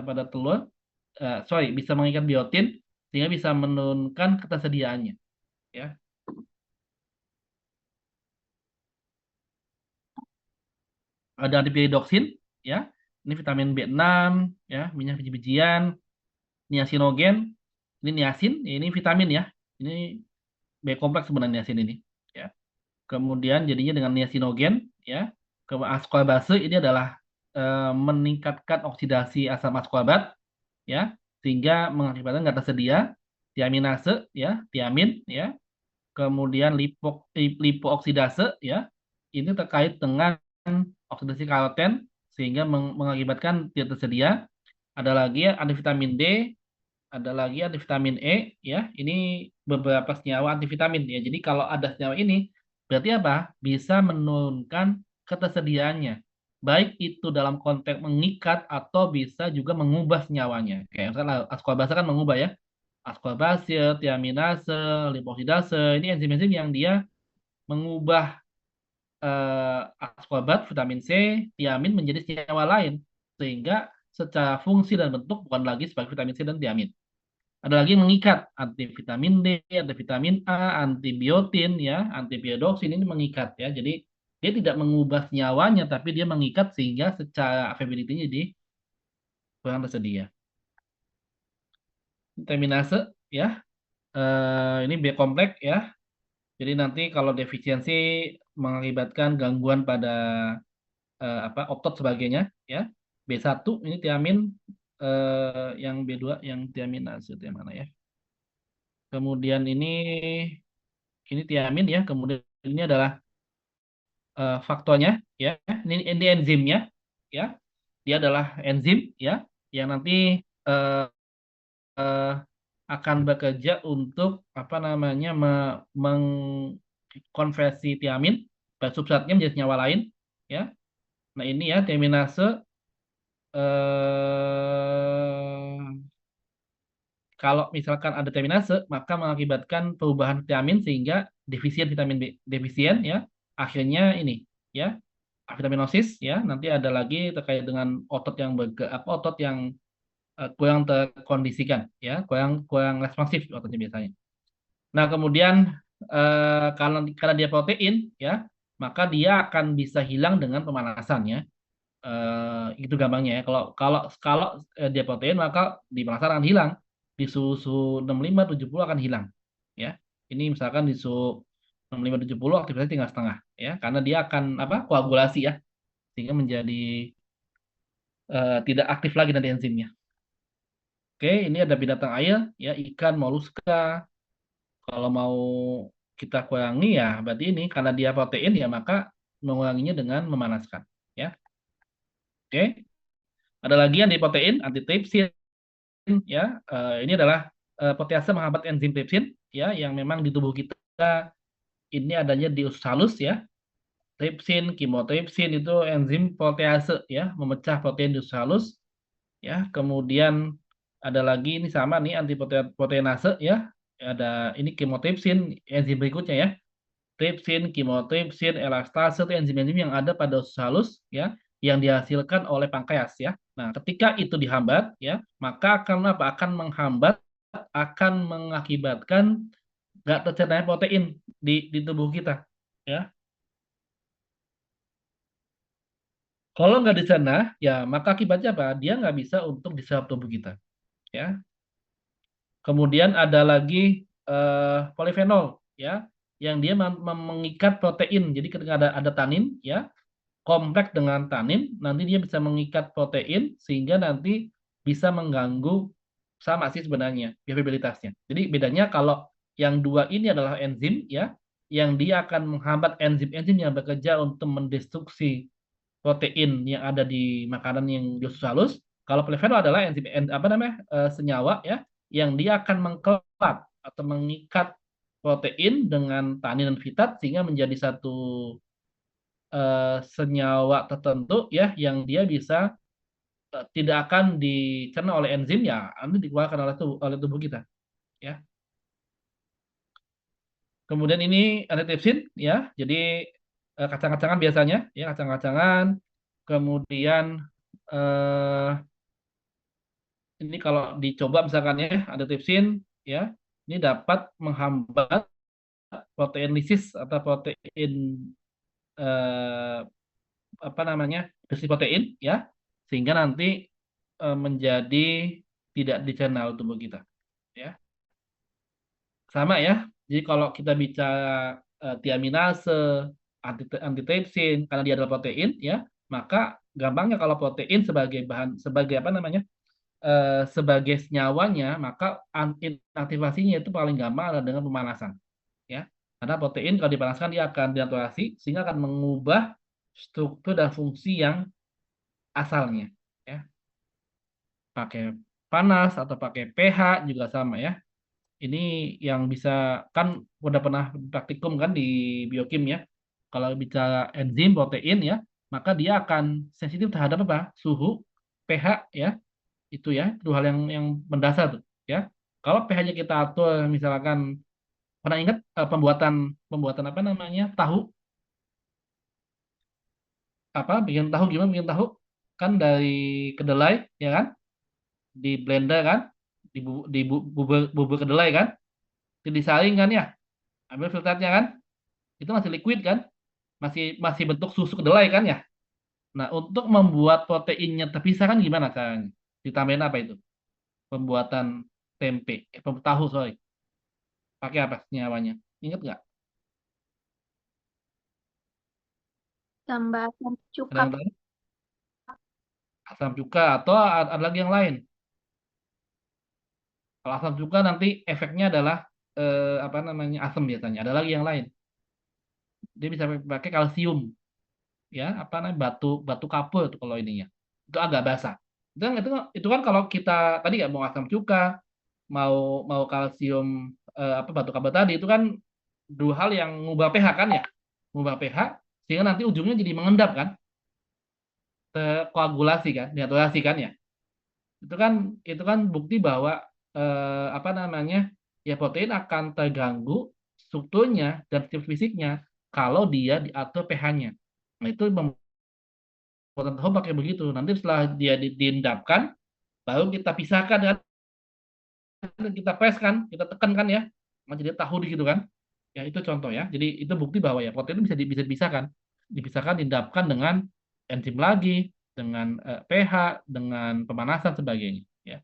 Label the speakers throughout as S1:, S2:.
S1: pada telur, bisa mengikat biotin sehingga bisa menurunkan ketersediaannya. Ya, ada antipyridoksin, ya, ini vitamin B6, ya, minyak biji-bijian, niasinogen, ini niasin, ya, ini vitamin ya, ini B kompleks sebenarnya niasin ini. Ya. Kemudian jadinya dengan niasinogen, ya, ke ascorbase ini adalah meningkatkan oksidasi asam ascorbat, ya, sehingga mengakibatkan nggak tersedia tiaminase, ya, tiamin, ya, kemudian lipooksidase, ya, ini terkait dengan oksidasi karoten sehingga mengakibatkan tidak tersedia. Ada lagi antivitamin D, ada lagi antivitamin E, ya. Ini beberapa senyawa antivitamin ya. Jadi kalau ada senyawa ini berarti apa? Bisa menurunkan ketersediaannya. Baik itu dalam konteks mengikat atau bisa juga mengubah senyawanya. Kayak misalnya ascorbase kan mengubah ya. Ascorbase, tiaminase, lipoksidase, ini enzim-enzim yang dia mengubah ascorbat, vitamin C, tiamin menjadi senyawa lain sehingga secara fungsi dan bentuk bukan lagi sebagai vitamin C dan tiamin. Ada lagi yang mengikat, anti vitamin D, anti vitamin A, antibiotin ya, antipyridoksin ini mengikat ya. Jadi dia tidak mengubah senyawanya tapi dia mengikat sehingga secara availability-nya jadi kurang tersedia. Vitaminase ya, ini B kompleks ya. Jadi nanti kalau defisiensi mengakibatkan gangguan pada otot sebagainya ya. B1 ini tiamin, yang B2 yang tiaminase itu yang mana ya. Kemudian ini tiamin ya, kemudian ini adalah faktornya ya. Ini enzimnya ya. Dia adalah enzim ya yang nanti eh, eh, akan bekerja untuk apa namanya mengkonversi tiamin pada substratnya menjadi senyawa lain ya. Nah, ini ya tiaminase, kalau misalkan ada tiaminase, maka mengakibatkan perubahan tiamin sehingga defisien vitamin B, defisien ya, akhirnya ini ya, vitaminosis ya. Nanti ada lagi terkait dengan otot yang otot yang kurang terkondisikan ya, kurang kurang responsif ototnya biasanya. Nah, kemudian karena dia protein ya, maka dia akan bisa hilang dengan pemanasan ya. Itu gampangnya ya. Kalau kalau kalau dia protein maka di pemasaran akan hilang. Di suhu 65 70 akan hilang. Ya. Ini misalkan di suhu 65 70 aktivitasnya tinggal setengah ya karena dia akan apa? Koagulasi ya sehingga menjadi tidak aktif lagi nanti enzimnya. Oke, ini ada binatang air ya ikan, moluska. Kalau mau kita kurangi ya berarti ini karena dia protein ya maka menguranginya dengan memanaskan ya. Oke. Ada lagi yang di protein antitrypsin ya. Ini adalah protease menghambat enzim tripsin ya yang memang di tubuh kita ini adanya di usus halus ya. Tripsin, kimotripsin itu enzim protease ya, memecah protein di usus halus ya. Kemudian ada lagi ini sama nih antiproteinase ya. Ada ini kimotripsin enzim berikutnya ya. Tripsin, kimotripsin, elastase itu enzim-enzim yang ada pada usus halus ya, yang dihasilkan oleh pankreas ya. Nah, ketika itu dihambat ya, maka akan apa? Akan menghambat, akan mengakibatkan nggak tercernanya protein di tubuh kita ya. Kalau nggak dicerna, ya maka akibatnya apa? Dia nggak bisa untuk diserap tubuh kita ya. Kemudian ada lagi polifenol ya, yang dia mengikat protein. Jadi ketika ada tanin ya, kompleks dengan tanin, nanti dia bisa mengikat protein sehingga nanti bisa mengganggu sama sih sebenarnya viabilitasnya. Jadi bedanya kalau yang dua ini adalah enzim ya, yang dia akan menghambat enzim-enzim yang bekerja untuk mendestruksi protein yang ada di makanan yang dosis halus. Kalau polifenol adalah enzim apa namanya senyawa ya, yang dia akan mengkelap atau mengikat protein dengan tanin dan fitat sehingga menjadi satu senyawa tertentu ya yang dia bisa tidak akan dicerna oleh enzim ya nanti dikeluarkan oleh tubuh kita ya. Kemudian ini antitrypsin ya. Jadi kacang-kacangan biasanya ya kacang-kacangan. Kemudian eh, Ini kalau dicoba misalkan ya, ada tripsin ya, ini dapat menghambat protein lisis atau protein eh, apa namanya besi protein ya, sehingga nanti menjadi tidak dicerna oleh tubuh kita ya. Sama ya. Jadi kalau kita bicara tiaminase, antitrypsin, karena dia adalah protein ya, maka gampangnya kalau protein sebagai bahan, sebagai apa namanya, sebagai senyawanya, maka inaktivasinya itu paling gampang adalah dengan pemanasan ya. Karena protein kalau dipanaskan dia akan denaturasi sehingga akan mengubah struktur dan fungsi yang asalnya ya. Pakai panas atau pakai pH juga sama ya. Ini yang bisa, kan udah pernah praktikum kan di biokim ya. Kalau bicara enzim protein ya, maka dia akan sensitif terhadap apa? Suhu, pH ya. Itu ya, itu hal yang mendasar tuh ya. Kalau pH-nya kita atur misalkan, pernah ingat pembuatan pembuatan apa namanya? Tahu, apa bikin tahu, gimana bikin tahu? Kan dari kedelai ya kan? Di blender kan? Bubur, bubur kedelai kan? Itu disaring kan ya? Ambil filternya kan? Itu masih liquid kan? Masih masih bentuk susu kedelai kan ya? Nah, untuk membuat proteinnya terpisah kan gimana caranya? Ditambahin apa itu? Pembuatan tempe, tahu sorry. Pakai apa senyawanya? Ingat nggak?
S2: Tambah
S1: Ada
S2: cukup.
S1: yang tahu? Asam cuka atau ada lagi yang lain? Kalau asam cuka nanti efeknya adalah apa namanya, asam biasanya. Ada lagi yang lain. Dia bisa pakai kalsium, ya apa namanya, batu batu kapur tuh kalau ininya. Itu agak basah. Itu kan kalau kita tadi nggak mau asam cuka, mau mau kalsium, apa batu kapur tadi itu kan dua hal yang ngubah pH kan ya, ngubah pH sehingga nanti ujungnya jadi mengendap kan, terkoagulasi kan, denaturasi kan ya. Itu kan bukti bahwa apa namanya, ya protein akan terganggu strukturnya dan fisiknya kalau dia diatur pH-nya. Nah itu pembuatan tahu pakai begitu. Nanti setelah dia diendapkan, baru kita pisahkan kan, kita press kan, kita tekan kan ya, jadi tahu gitu kan. Ya itu contoh ya. Jadi itu bukti bahwa ya protein bisa dipisahkan, dipisahkan, diendapkan dengan enzim lagi, dengan pH, dengan pemanasan sebagainya. Ya.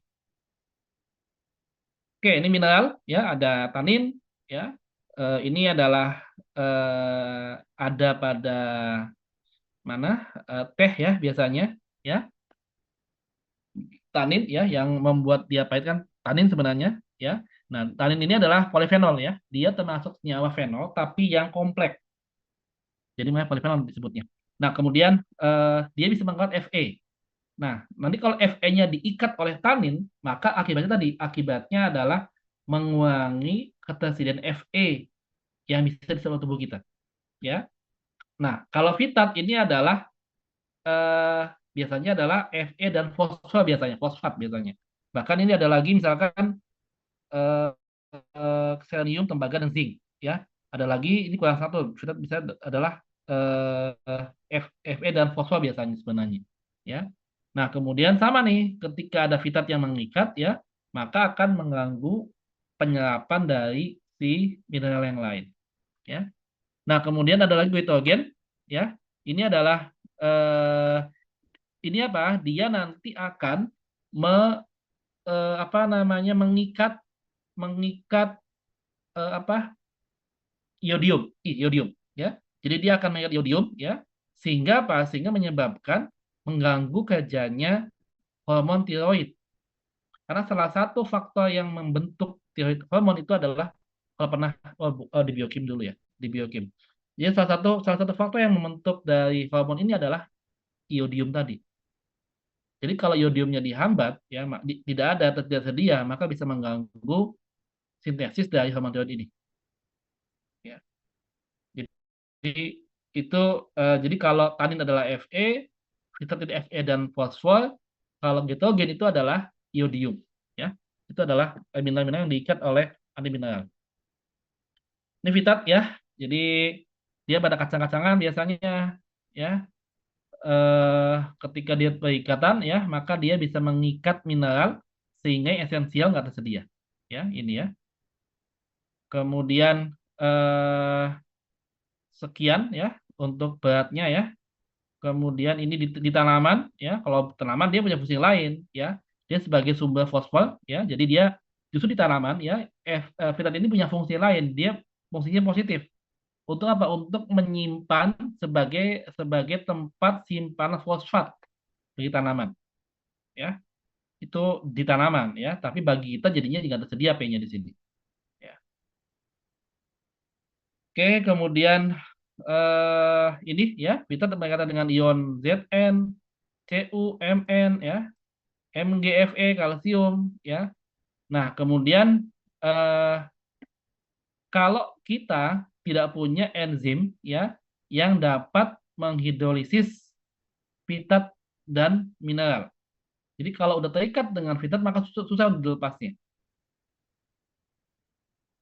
S1: Oke, ini mineral ya, ada tanin ya. Ini adalah ada pada mana, teh ya biasanya ya. Tanin ya yang membuat dia pahit kan tanin sebenarnya ya. Nah, tanin ini adalah polifenol ya. Dia termasuk senyawa fenol tapi yang kompleks. Jadi namanya polifenol disebutnya. Nah, kemudian dia bisa mengangkat Fe. Nah, nanti kalau Fe-nya diikat oleh tanin, maka akibatnya adalah mengurangi ketersediaan Fe yang bisa diserap tubuh kita, ya. Nah, kalau Vitat ini adalah eh, biasanya adalah Fe dan fosfat biasanya, fosfat biasanya. Bahkan ini ada lagi misalkan eh, selenium, tembaga dan zinc, ya. Ada lagi ini kurang satu, Vitat bisa adalah Fe dan fosfat biasanya sebenarnya, ya. Nah, kemudian sama nih, ketika ada Vitat yang mengikat, ya, maka akan mengganggu penyerapan dari si mineral yang lain, ya. Nah, kemudian ada lagi glikogen, ya. Ini adalah eh, ini apa? Dia nanti akan me, apa namanya, mengikat mengikat apa? Iodium, iodium, ya. Jadi dia akan mengikat iodium, ya. Sehingga apa? Sehingga menyebabkan mengganggu kerjanya hormon tiroid. Karena salah satu faktor yang membentuk tiroid hormon itu adalah, kalau pernah, di biokim dulu ya, di biokim. Jadi salah satu faktor yang membentuk dari hormon ini adalah iodium tadi. Jadi kalau iodiumnya dihambat, ya, tidak ada atau tidak tersedia, maka bisa mengganggu sintesis dari hormon tiroid ini. Ya. Jadi itu, jadi kalau tanin adalah Fe, fitatin Fe dan fosfor, kalau getogen itu adalah iodium, ya. Itu adalah mineral-mineral yang diikat oleh antimineral. Ini fitat ya. Jadi dia pada kacang-kacangan biasanya ya, ketika dia berikatan ya, maka dia bisa mengikat mineral sehingga yang esensial nggak tersedia. Ya, ini ya. Kemudian sekian ya untuk beratnya ya. Kemudian ini di tanaman ya. Kalau tanaman dia punya fungsi lain ya. Dia sebagai sumber fosfor ya. Jadi dia justru di tanaman ya, vitamin ini punya fungsi lain. Dia fungsinya positif. Untuk apa? Untuk menyimpan sebagai sebagai tempat simpanan fosfat bagi tanaman ya. Itu di tanaman ya. Tapi bagi kita jadinya tidak tersedia P-nya di sini. Ya. Oke, kemudian ini ya, kita berkaitan dengan ion Zn, Cu, Mn ya, MgFe kalsium ya. Nah, kemudian eh, kalau kita tidak punya enzim ya yang dapat menghidrolisis fitat dan mineral. Jadi kalau udah terikat dengan fitat maka susah untuk dilepasnya.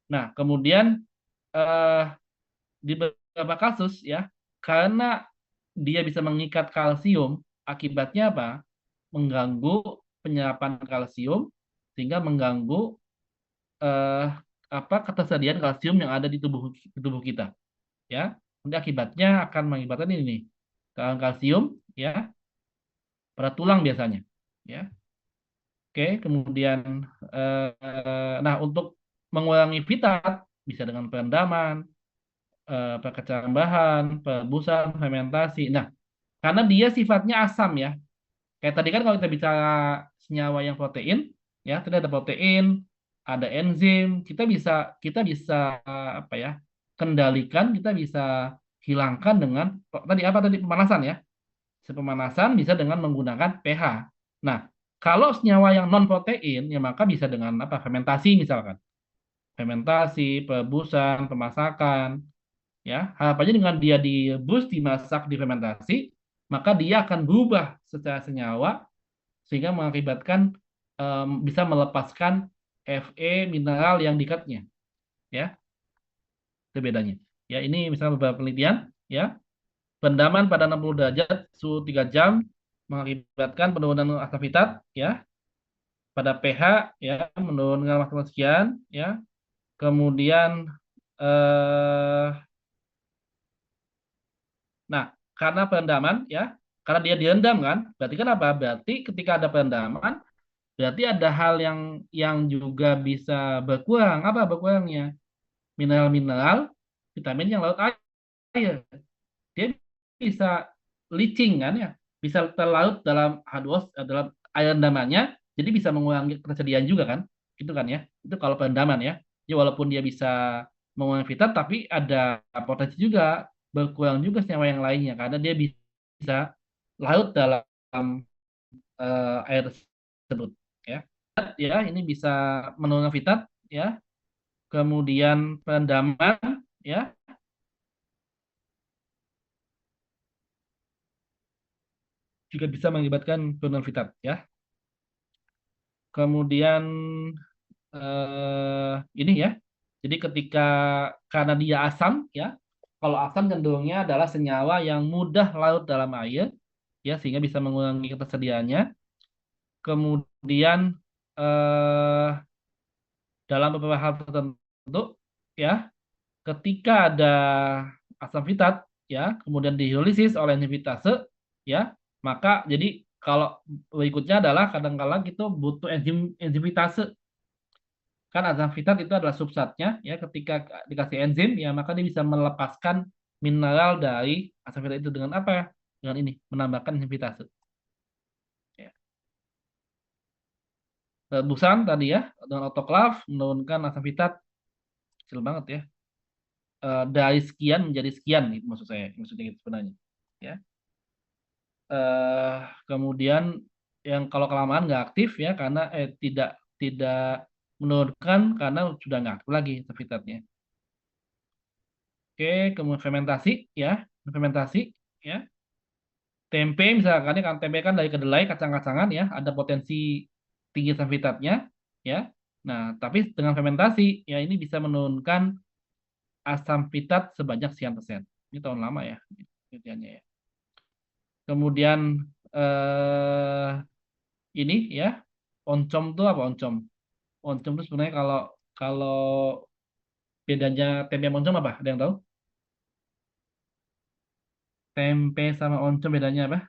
S1: Nah, kemudian eh, di beberapa kasus ya, karena dia bisa mengikat kalsium, akibatnya apa? Mengganggu penyerapan kalsium sehingga mengganggu eh, apa ketersediaan kalsium yang ada di tubuh kita ya. Nanti akibatnya akan mengakibatkan ini nih, kekurangan kalsium ya pada tulang biasanya ya. Oke, kemudian nah untuk mengurangi fitat bisa dengan perendaman, perkecambahan, perebusan, fermentasi. Nah, karena dia sifatnya asam ya. Kayak tadi kan kalau kita bicara senyawa yang protein, ya, tadi ada protein, ada enzim, kita bisa apa ya? Kendalikan, kita bisa hilangkan dengan tadi apa tadi pemanasan ya. Pemanasan bisa dengan menggunakan pH. Nah, kalau senyawa yang non protein, ya maka bisa dengan apa? Fermentasi misalkan. Fermentasi, perebusan, pemasakan, ya. Harapannya dengan dia direbus, dimasak, difermentasi, maka dia akan berubah secara senyawa sehingga mengakibatkan bisa melepaskan Fe mineral yang dikatnya ya, itu bedanya ya. Ini misalnya beberapa penelitian ya, pendaman pada 60 derajat suhu 3 jam mengakibatkan penurunan asam fitat ya, pada pH ya menurunkan maksimal sekian ya. Kemudian eh, nah karena perendaman ya, karena dia direndam kan, berarti kan apa, berarti ketika ada perendaman berarti ada hal yang juga bisa berkurang. Apa berkurangnya? Mineral-mineral, vitamin yang larut air. Dia bisa leaching kan ya, bisa terlarut dalam H2O, dalam air rendamannya, jadi bisa mengurangi ketersediaan juga kan, gitu kan ya. Itu kalau perendaman ya. Jadi walaupun dia bisa mengurangi fitat, tapi ada potensi juga berkurang juga senyawa yang lainnya karena dia bisa larut dalam air tersebut ya. Ya, ini bisa menurunkan fitat ya. Kemudian perendaman ya juga bisa mengakibatkan penurunan fitat ya. Kemudian ini ya. Jadi ketika karena dia asam ya, kalau asam cenderungnya adalah senyawa yang mudah larut dalam air ya sehingga bisa mengurangi ketersediaannya. Kemudian eh, dalam beberapa hal tertentu ya, ketika ada asam fitat ya, kemudian dihidrolisis oleh enzim fitase ya, maka jadi kalau berikutnya adalah kadang-kala kita butuh enzim enzim fitase. Kan asam fitat itu adalah substratnya ya, ketika dikasih enzim ya maka dia bisa melepaskan mineral dari asam fitat itu dengan apa? Dengan ini, menambahkan enzim fitase. Ya. Rebusan tadi ya dengan autoklav menurunkan asam fitat kecil banget ya. Dari sekian menjadi sekian itu maksud saya, maksudnya gitu sebenarnya. Ya. Kemudian yang kalau kelamaan nggak aktif ya karena tidak tidak menurunkan karena sudah nggak aktif lagi habitatnya. Oke, kemudian fermentasi ya, fermentasi ya. Tempe misalkan ya, kan tempe kan dari kedelai kacang-kacangan ya, ada potensi tinggi asam fitatnya ya. Nah, tapi dengan fermentasi ya ini bisa menurunkan asam fitat sebanyak sekian persen. Ini tahun lama ya penelitiannya ya. Kemudian ini ya. Oncom tuh apa oncom? Oncom tuh sebenarnya kalau kalau bedanya tempe sama oncom apa? Ada yang tahu? Tempe sama oncom bedanya apa?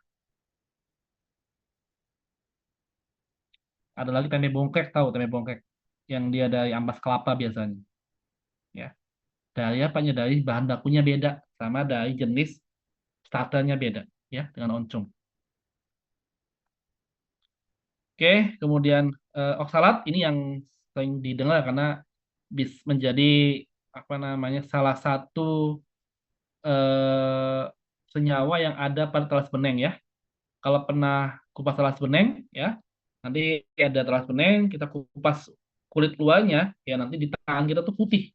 S1: Ada lagi tempe bongkrek, tahu tempe bongkrek? Yang dia dari ampas kelapa biasanya. Ya. Dari apanya? Dari bahan bakunya beda. Sama dari jenis starternya beda. Ya, dengan oncom. Oke, kemudian oksalat ini yang sering didengar karena menjadi apa namanya salah satu eh, senyawa yang ada pada telas beneng ya. Kalau pernah kupas telas beneng ya, nanti ada telas beneng kita kupas kulit luarnya ya nanti di tangan kita tuh putih.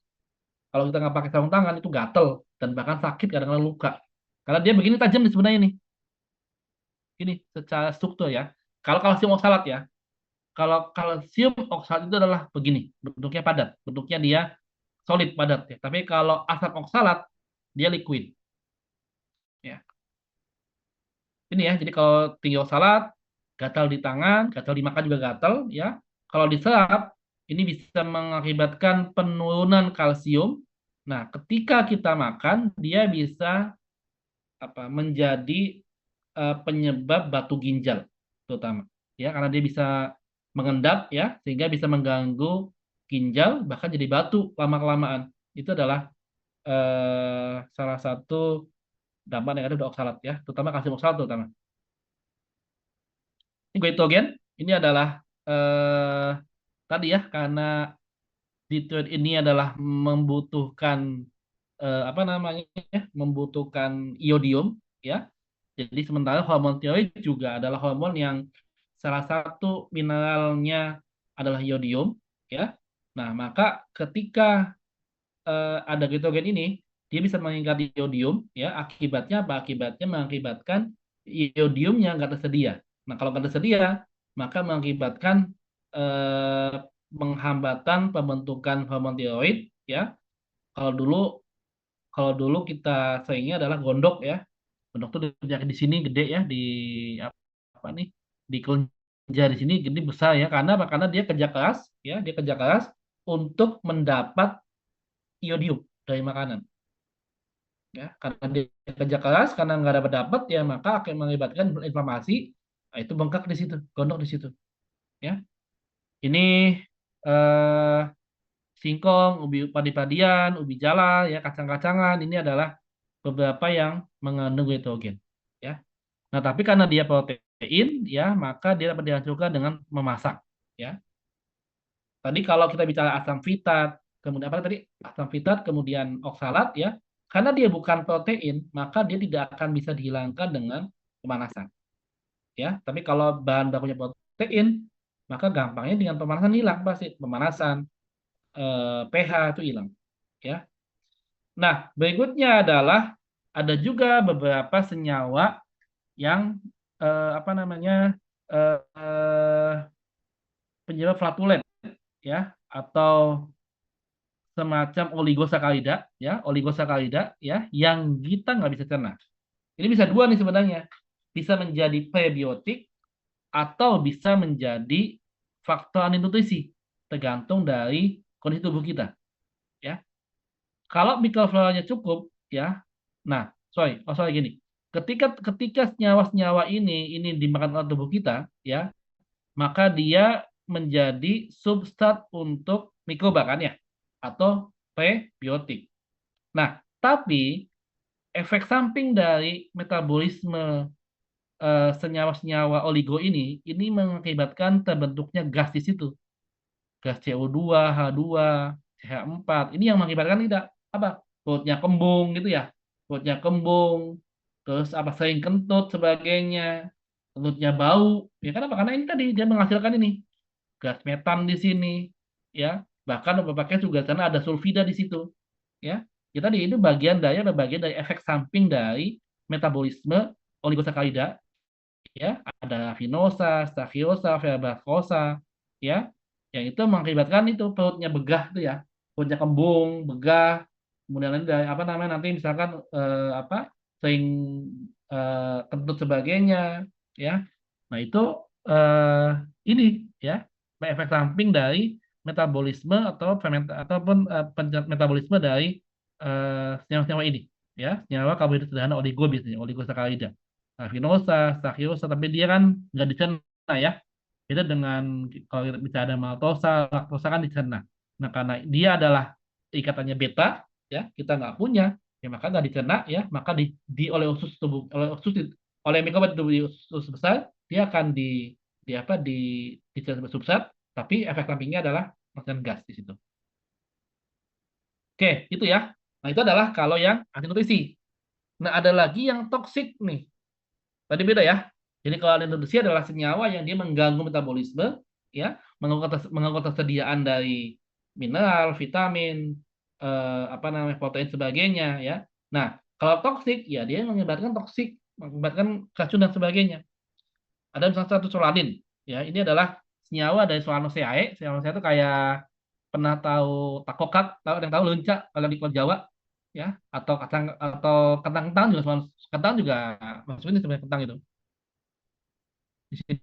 S1: Kalau kita nggak pakai sarung tangan itu gatel dan bahkan sakit kadang-kadang luka. Karena dia begini tajam nih sebenarnya nih. Ini secara struktur ya. Kalau kalsium oksalat ya, kalau kalsium oksalat itu adalah begini, bentuknya padat, bentuknya dia solid padat ya. Tapi kalau asam oksalat dia liquid ya. Ini ya, jadi kalau tinggi oksalat, gatal di tangan, gatal dimakan juga gatal ya. Kalau diserap, ini bisa mengakibatkan penurunan kalsium. Nah, ketika kita makan, dia bisa menjadi penyebab batu ginjal terutama ya karena dia bisa mengendap ya sehingga bisa mengganggu ginjal bahkan jadi batu lama-kelamaan itu adalah salah satu dampak negatif dari oksalat ya terutama kalsium oksalat terutama ini goitogen ini adalah eh, tadi ya karena Detroit ini adalah membutuhkan apa namanya ya, membutuhkan iodium ya. Jadi sementara hormon tiroid juga adalah hormon yang salah satu mineralnya adalah iodium ya. Nah, maka ketika ada glikogen ini dia bisa mengikat iodium ya. Akibatnya apa? Akibatnya mengakibatkan iodiumnya nggak tersedia. Nah, kalau nggak tersedia, maka mengakibatkan eh, penghambatan pembentukan hormon tiroid ya. Kalau dulu kalau dulu kita seringnya adalah gondok ya. Gondok tuh di sini gede ya di apa nih di kelenjar di sini gede besar ya karena apa? Karena dia kerja keras ya dia kerja keras untuk mendapat iodium dari makanan ya karena dia kerja keras karena nggak dapat dapat ya maka akan mengakibatkan inflamasi. Nah, itu bengkak di situ gondok di situ ya ini eh, singkong ubi padi-padian ubi jala ya kacang-kacangan ini adalah beberapa yang mengandung glikogen ya. Nah, tapi karena dia protein ya, maka dia dapat dihancurkan dengan memasak ya. Tadi kalau kita bicara asam fitat, kemudian apa tadi? Asam fitat, kemudian oksalat ya. Karena dia bukan protein, maka dia tidak akan bisa dihilangkan dengan pemanasan ya. Tapi kalau bahan bakunya protein, maka gampangnya dengan pemanasan hilang pasti. Pemanasan pH itu hilang ya. Nah, berikutnya adalah ada juga beberapa senyawa yang apa namanya eh, eh, penyebab flatulen ya atau semacam oligosakarida ya oligosakarida ya yang kita nggak bisa cerna. Ini bisa dua nih sebenarnya. Bisa menjadi prebiotik atau bisa menjadi faktor antinutrisi tergantung dari kondisi tubuh kita ya. Kalau mikrofloranya cukup ya. Nah, sorry gini. Ketika ketika senyawa-senyawa ini dimakan oleh tubuh kita ya, maka dia menjadi substrat untuk mikroba kan ya atau prebiotik. Nah, tapi efek samping dari metabolisme senyawa-senyawa oligo ini mengakibatkan terbentuknya gas di situ. Gas CO2, H2, CH4. Ini yang mengakibatkan tidak apa? Perutnya kembung gitu ya. Perutnya kembung, terus apa sering kentut sebagainya, kentutnya bau. Ya kenapa? Karena ini tadi dia menghasilkan ini gas metan di sini ya bahkan beberapa juga karena ada sulfida di situ ya ya tadi itu bagian dari efek samping dari metabolisme oligosakarida ya ada rafinosa, stachylosa, verbaclosa ya yang itu mengakibatkan itu perutnya begah itu ya perutnya kembung begah kemudian nanti dari apa namanya nanti misalkan apa sering kentut sebagainya ya nah itu ini ya efek samping dari metabolisme atau ataupun metabolisme dari senyawa-senyawa ini, ya, senyawa karbohidrat sederhana oligo biasanya, oligosakarida. Nah, vinosa, stachyrosa, tapi dia kan nggak dicerna ya. Beda dengan kalau kita bicara ada maltosa, laktosa kan dicerna. Nah, karena dia adalah ikatannya beta, ya, kita nggak punya, ya maka nggak dicerna, ya, maka oleh usus tubuh, oleh mikroba di tubuh usus besar, dia akan di apa dicerna sebagai substrat, tapi efek sampingnya adalah menghasilkan gas di situ. Oke, itu ya. Nah, itu adalah kalau yang anti nutrisi. Nah, ada lagi yang toksik nih. Tadi beda ya. Jadi kalau alien nutrisi adalah senyawa yang dia mengganggu metabolisme, ya, mengganggu ketersediaan dari mineral, vitamin, apa namanya, protein sebagainya, ya. Nah, kalau toksik, ya dia mengakibatkan toksik, mengakibatkan racun dan sebagainya. Ada misalnya satu solanin, ya. Ini adalah senyawa dari Solanoceae. Solanoceae itu kayak pernah tahu takokak, tahu yang tahu lunca kalau di Pulau Jawa, ya, atau kentang juga, kentang juga masuk ini sebenarnya kentang itu di sini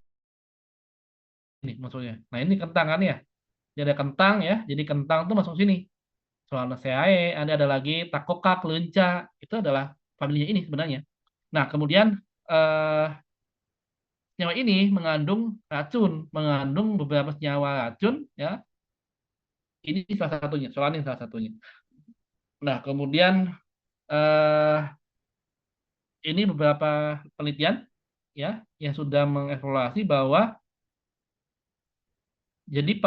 S1: maksudnya. Nah, ini kentang kan ya. Jadi ada kentang ya. Jadi kentang tuh masuk sini. Solanaceae, ada lagi takokak, lenca, itu adalah familinya ini sebenarnya. Nah, kemudian eh, senyawa ini mengandung racun, mengandung beberapa senyawa racun ya. Ini salah satunya, solanin salah satunya. Nah, kemudian eh, ini beberapa penelitian ya yang sudah mengevaluasi bahwa jadi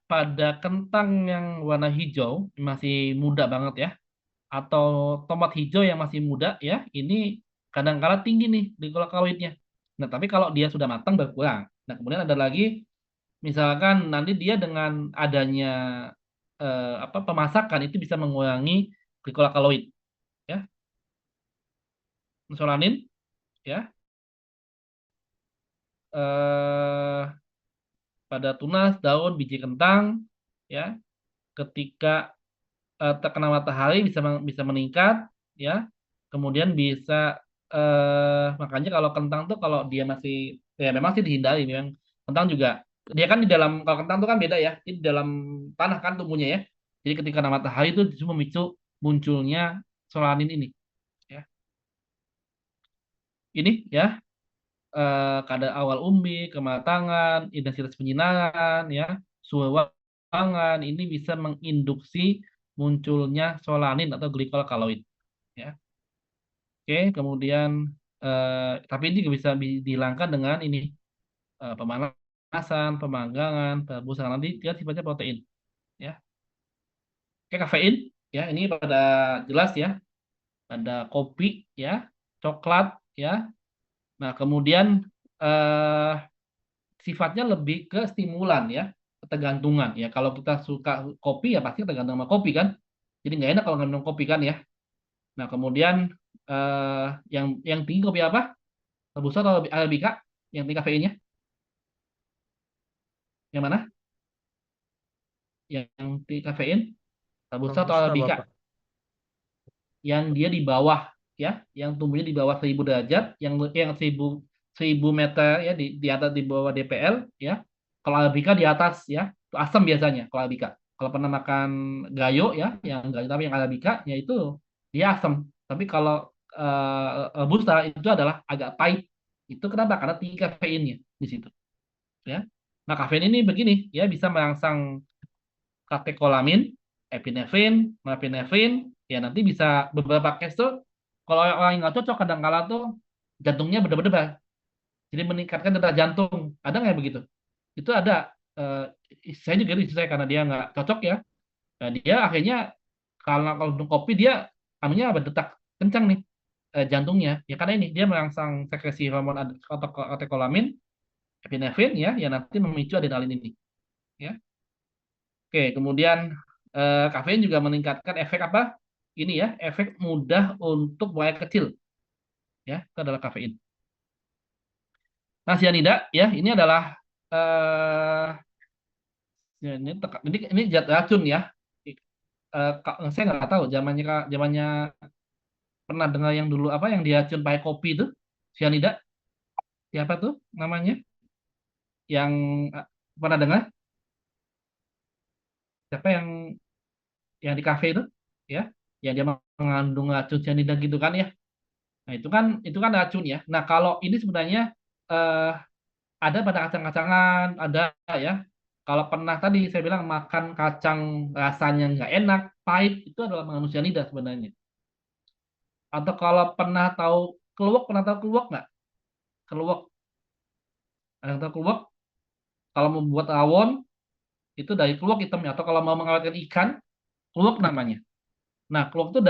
S1: pada kentang yang warna hijau masih muda banget ya, atau tomat hijau yang masih muda ya, ini kadang-kala tinggi nih glikosida. Nah, tapi kalau dia sudah matang berkurang. Nah, kemudian ada lagi misalkan nanti dia dengan adanya apa pemasakan itu bisa mengurangi glikosida ya, solanin ya, eh, pada tunas, daun, biji kentang ya, ketika terkena matahari bisa meningkat ya. Kemudian bisa makanya kalau kentang tuh kalau dia masih ya memang sih dihindari memang. Kentang juga dia kan di dalam, kalau kentang tuh kan beda ya. Ini di dalam tanah kan tumbuhnya ya. Jadi ketika kena matahari itu justru memicu munculnya solanin ini ya. Ini ya kadar awal umbi, kematangan, intensitas penyinaran ya, suhu ruangan ini bisa menginduksi munculnya solanin atau glikol-kaloid ya. Oke, kemudian tapi ini juga bisa dihilangkan dengan ini pemanasan, pemanggangan, perebusan, nanti dia sifatnya protein ya. Oke, kafein ya, ini pada jelas ya, ada kopi ya, coklat ya. Nah, kemudian eh, sifatnya lebih ke stimulan ya, ketergantungan ya. Kalau kita suka kopi ya pasti tergantung sama kopi kan. Jadi nggak enak kalau nggak minum kopi kan ya. Nah, kemudian eh, yang tinggi kopi apa? Robusta atau Arabica? Yang tinggi kafeinnya? Yang mana? Yang tinggi kafein? Robusta atau
S3: Robusta,
S1: Arabica?
S3: Bapak.
S1: Yang dia di bawah ya, yang tumbuhnya di bawah 1000 derajat, yang 1000 meter ya, di atas, di bawah DPL ya. Kalau Arabica di atas ya, itu asam biasanya kalau Arabica. Kalau pernah makan gayo ya, yang gayo tapi yang Arabica ya itu dia asam. Tapi kalau Robusta itu adalah agak pahit. Itu kenapa? Karena tinggi kafeinnya di situ ya. Nah, kafein ini begini ya, bisa merangsang katekolamin, epinefrin, norepinefrin, ya nanti bisa beberapa case tuh kalau orang yang nggak cocok kadang kala tuh jantungnya berdebar-debar, jadi meningkatkan detak jantung. Ada nggak begitu? Itu ada. Eh, saya juga itu saya karena dia nggak cocok ya. Nah, dia akhirnya kalau minum kopi dia anunya berdetak kencang nih jantungnya. Ya karena ini dia merangsang sekresi hormon katekolamin, epinefrin ya, yang nanti memicu adrenalin ini. Ya. Oke, kemudian kafein juga meningkatkan efek apa? Ini ya, efek mudah untuk buang air kecil. Ya, itu adalah kafein. Nah, sianida ya, ini adalah eh ya, ini zat racun ya. Saya nggak tahu zamannya pernah dengar yang dulu apa yang diracun pakai kopi itu, sianida. Siapa tuh namanya? Yang pernah dengar? siapa yang di kafe itu, ya, yang dia mengandung racun cyanida gitu kan ya. Nah, itu kan racun ya. Nah, kalau ini sebenarnya eh, ada pada kacang-kacangan, ada ya. Kalau pernah tadi saya bilang makan kacang rasanya nggak enak, pahit, itu adalah mengandung cyanida sebenarnya. Atau kalau pernah tahu keluak nggak? Keluak, ada yang tahu keluak? Kalau membuat rawon itu dari keluak hitamnya. Atau kalau mau mengawetkan ikan, keluak namanya. Nah, keluak itu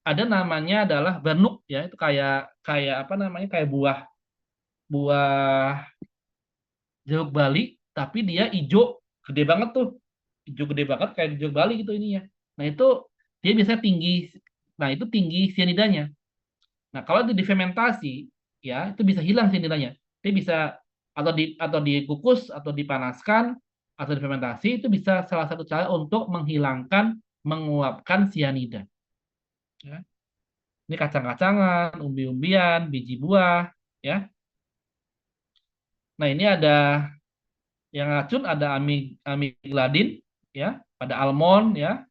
S1: ada namanya adalah banuk ya, itu kayak kayak apa namanya, kayak buah buah jeruk Bali, tapi dia hijau, gede banget tuh, hijau gede banget kayak jeruk Bali gitu ininya. Nah itu dia biasanya tinggi, nah itu tinggi sianidanya. Nah kalau itu difermentasi, ya itu bisa hilang sianidanya. Dia bisa atau dikukus atau dipanaskan atau difermentasi, itu bisa salah satu cara untuk menghilangkan, menguapkan sianida. Ya. Ini kacang-kacangan, umbi-umbian, biji buah, ya. Nah ini ada yang racun, ada amigdalin, ya, pada almond, ya,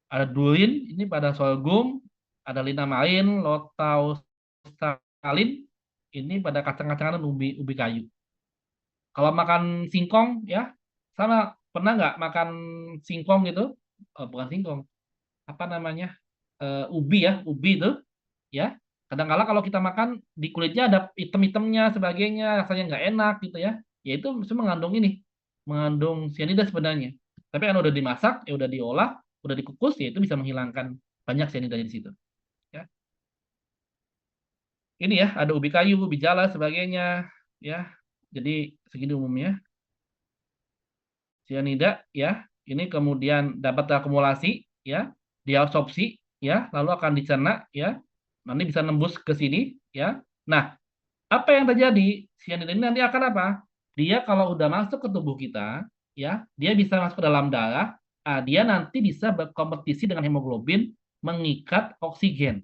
S1: ada durin, ini pada sorghum, ada linamarin, lotausalin, ini pada kacang-kacangan dan ubi kayu. Kalau makan singkong, ya, sama, pernah nggak makan singkong gitu? Oh, bukan singkong, apa namanya? Ubi ya, ubi itu, ya. Kadang-kala kalau kita makan di kulitnya ada item-itemnya sebagainya, rasanya nggak enak gitu ya. Ya itu mengandung ini, mengandung cyanida sebenarnya. Tapi kan udah dimasak, ya udah diolah, udah dikukus, ya itu bisa menghilangkan banyak cyanida di situ. Ya. Ini ya, ada ubi kayu, ubi jala, sebagainya. Ya, jadi segini umumnya. Cyanida, ya, ini kemudian dapat akumulasi, ya, diabsorpsi, ya, lalu akan dicerna, ya, nanti bisa nembus ke sini, ya. Nah, apa yang terjadi? Cyanida ini nanti akan apa? Dia kalau udah masuk ke tubuh kita, ya, dia bisa masuk ke dalam darah. Dia nanti bisa berkompetisi dengan hemoglobin, mengikat oksigen,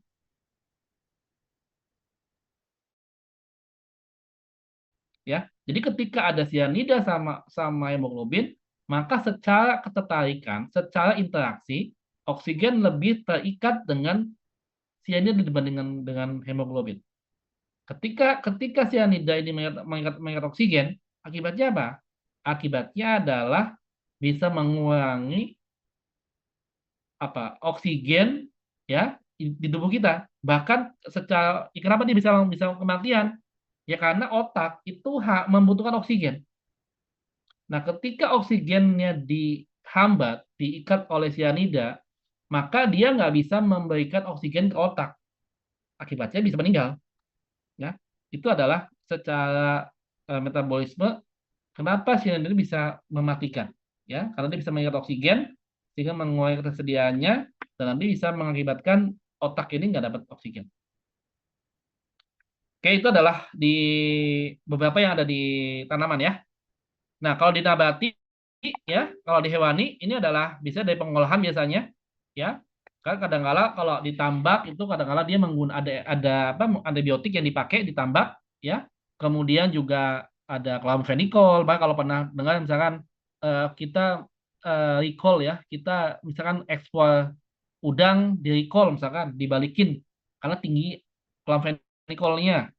S1: ya. Jadi ketika ada cyanida sama sama hemoglobin, maka secara ketertarikan, secara interaksi, oksigen lebih terikat dengan cyanida dibandingkan dengan hemoglobin. Ketika cyanida ini mengikat oksigen, akibatnya apa? Akibatnya adalah bisa mengurangi oksigen, ya, di tubuh kita. Bahkan kenapa dia bisa bisa kematian? Ya karena otak itu membutuhkan oksigen. Nah, ketika oksigennya dihambat, diikat oleh cyanida, maka dia nggak bisa memberikan oksigen ke otak. Akibatnya bisa meninggal. Ya, itu adalah secara metabolisme. Kenapa cyanida ini bisa mematikan? Ya, karena dia bisa mengikat oksigen sehingga mengurangi ketersediaannya, dan nanti bisa mengakibatkan otak ini nggak dapat oksigen. Oke, itu adalah di beberapa yang ada di tanaman ya. Nah, kalau di nabati, ya, kalau di hewani ini adalah bisa dari pengolahan biasanya, ya. Kan kadang-kala kalau ditambak itu kadang-kala dia menggunakan ada apa, antibiotik yang dipakai ditambak, ya. Kemudian juga ada chloramphenicol. Bahkan kalau pernah dengar misalkan kita recall ya, kita misalkan ekspor udang di recall, misalkan dibalikin karena tinggi chloramphenicol-nya.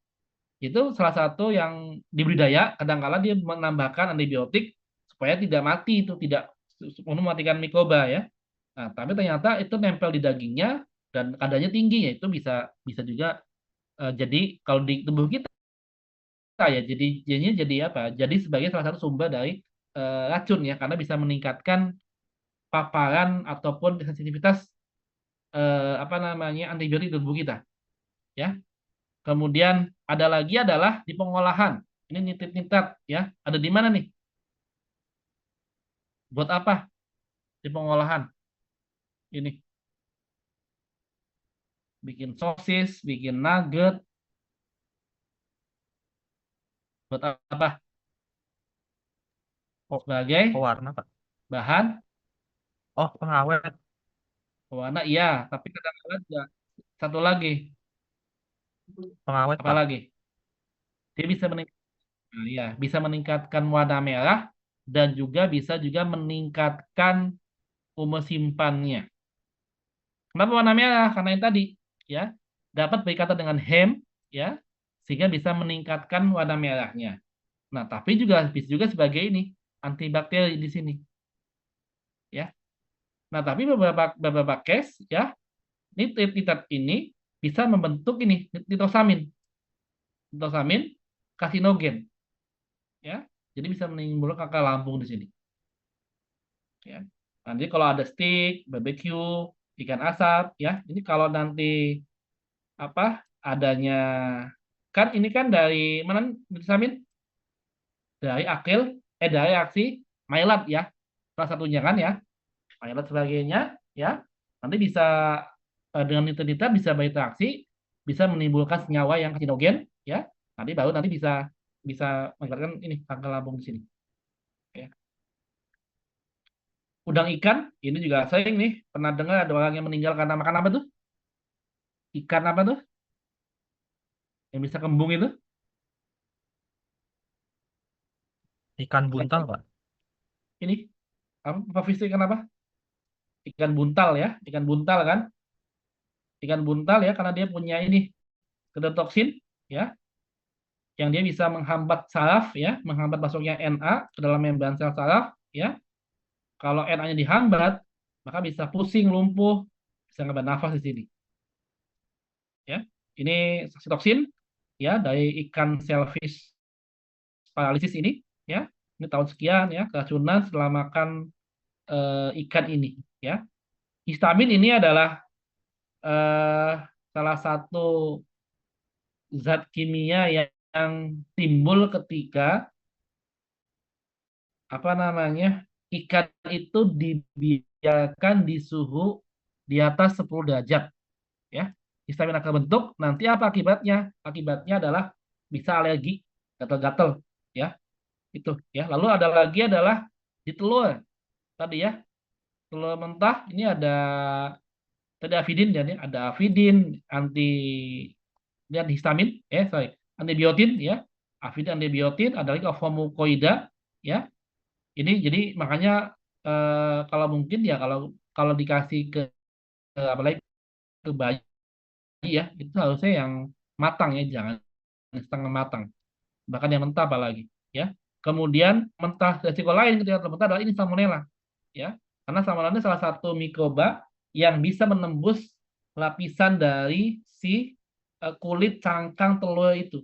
S1: Itu salah satu yang dibudidaya, kadang-kala dia menambahkan antibiotik supaya tidak mati, itu tidak mematikan mikroba ya. Nah, tapi ternyata itu nempel di dagingnya dan kadarnya tinggi, ya itu bisa bisa juga jadi kalau di tubuh kita ya jadinya jadi apa? Jadi sebagai salah satu sumber dari racun ya, karena bisa meningkatkan paparan ataupun sensitivitas apa namanya, antibiotik di tubuh kita ya. Kemudian ada lagi adalah di pengolahan. Ini nitrat-nitrat ya. Ada di mana nih? Buat apa di pengolahan? Ini bikin sosis, bikin nugget, buat apa?
S3: Oh,
S1: Sebagai
S3: pewarna, Pak.
S1: bahan
S3: Oh, pengawet.
S1: pewarna, iya. Tapi kadang-kadang juga satu lagi,
S3: Pengawet,
S1: apa
S3: Pak.
S1: lagi? Dia bisa ya, bisa meningkatkan warna merah dan juga bisa juga meningkatkan simpannya. Kenapa warna merah? Karena yang tadi ya dapat berkaitan dengan hem ya sehingga bisa meningkatkan warna merahnya. Nah, tapi juga bisa juga sebagai ini antibakteri di sini ya. Nah, tapi beberapa case ya nitrat ini bisa membentuk ini nitrosamin. Nitrosamin karsinogen ya. Jadi bisa menimbulkan kanker lambung di sini. Ya. Nanti kalau ada steak, barbecue, ikan asap ya. Ini kalau nanti apa adanya kan ini kan dari mana nitrosamin? Dari dari reaksi Maillard ya. Salah satunya kan ya. Maillard sebagainya ya. Nanti bisa dengan nitrat bisa berinteraksi, bisa menimbulkan senyawa yang karsinogen ya. Nanti bisa bisa mengakibatkan ini kanker lambung di sini. Ya. Udang ikan ini juga sering nih pernah dengar ada orang yang meninggal karena makan apa tuh? Ikan apa tuh? Yang bisa kembung itu?
S3: Ikan buntal, Pak.
S1: Ini apa fisik ikan apa? Ikan buntal ya, ikan buntal kan? Ikan buntal ya karena dia punya ini kedotoksin ya, yang dia bisa menghambat saraf ya, menghambat masuknya Na ke dalam membran sel saraf ya. Kalau Na-nya dihambat, maka bisa pusing, lumpuh, bisa nggak bernafas di sini. Ya, ini toksin ya dari ikan shellfish paralisis ini ya. Ini tahun sekian ya keracunan setelah makan ikan ini ya. Histamin ini adalah eh, salah satu zat kimia yang timbul ketika apa namanya ikan itu dibiarkan di suhu di atas 10 derajat ya. Histamin akan bentuk, nanti apa akibatnya? Akibatnya adalah bisa alergi, gatal-gatal ya. Itu ya. Lalu ada lagi adalah di telur. Tadi ya, telur mentah ini ada tadi avidin jadi ada avidin anti dia histamin sorry antibiotin ya avidin antibiotin ada lagi ovomucoida ya ini jadi makanya kalau mungkin ya kalau kalau dikasih apalagi ke bayi ya itu harusnya yang matang ya jangan setengah matang bahkan yang mentah apalagi ya kemudian mentah resiko lain ketika mentah adalah ini salmonella ya karena salmonella ini salah satu mikroba yang bisa menembus lapisan dari si kulit cangkang telur itu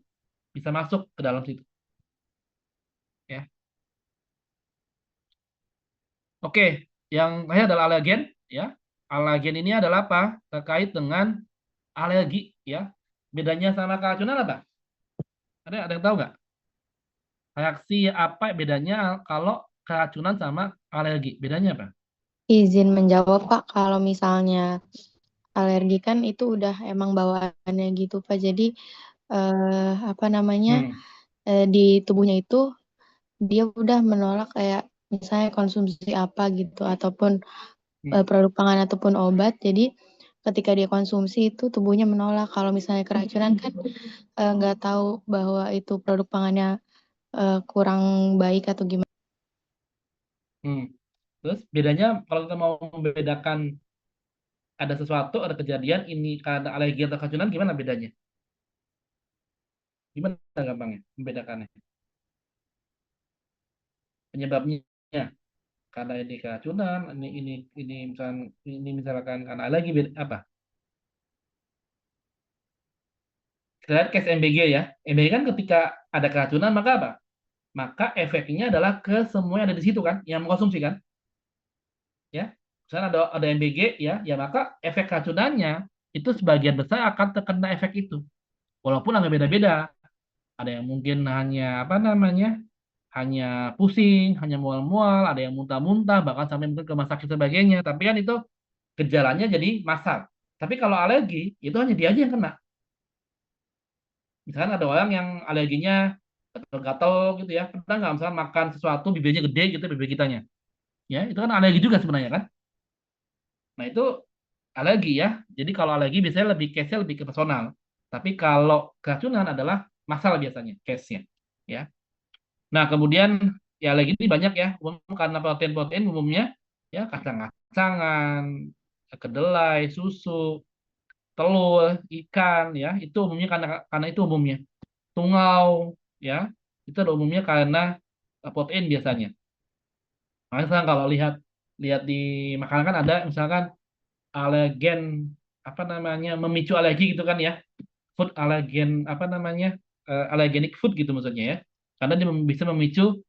S1: bisa masuk ke dalam situ ya oke yang terakhir adalah alergen ya alergen ini adalah apa terkait dengan alergi ya bedanya sama keracunan apa ada yang tahu nggak reaksi apa bedanya kalau keracunan sama alergi bedanya apa
S2: Izin menjawab Pak, kalau misalnya alergi kan itu udah emang bawaannya gitu Pak. Jadi apa namanya
S1: hmm.
S2: di tubuhnya itu dia udah menolak kayak misalnya konsumsi apa gitu ataupun
S1: Hmm.
S2: produk pangan ataupun obat. Jadi ketika dia konsumsi itu tubuhnya menolak. Kalau misalnya keracunan kan nggak tahu bahwa itu produk pangannya kurang baik atau gimana.
S1: Hmm. Terus bedanya kalau kita mau membedakan ada sesuatu, ada kejadian ini karena alergi atau keracunan gimana bedanya? Gimana gampangnya membedakannya? Penyebabnya karena ini keracunan, ini misalkan ini misalkan karena alergi apa? Kita lihat case MBG ya. MBG kan ketika ada keracunan maka apa? Maka efeknya adalah ke semua yang ada di situ kan, yang mengkonsumsi kan, ya. Misalnya ada MBG ya maka efek keracunannya itu sebagian besar akan terkena efek itu. Walaupun agak beda-beda. Ada yang mungkin hanya apa namanya hanya pusing, hanya mual-mual, ada yang muntah-muntah, bahkan sampai mungkin ke rumah sakit sebagainya. Tapi kan itu gejalanya jadi massal. Tapi kalau alergi itu hanya dia aja yang kena. Misalkan ada orang yang alerginya gatal gitu ya, pernah nggak misalkan makan sesuatu bibirnya gede gitu bibir kitanya, ya itu kan alergi juga sebenarnya kan. Nah itu alergi ya. Jadi kalau alergi biasanya lebih case-nya lebih ke personal. Tapi kalau keracunan adalah masalah biasanya case-nya, ya. Nah, kemudian ya lagi ini banyak ya, karena protein-protein umumnya ya kacang kacang-kacangan, kedelai, susu, telur, ikan, ya itu umumnya karena itu umumnya. Tungau, ya itu ada umumnya karena protein biasanya. Makanya sekarang kalau lihat lihat di makanan kan ada misalkan alergen apa namanya memicu alergi gitu kan ya, food alergen apa namanya allergenic food gitu maksudnya ya, karena dia bisa memicu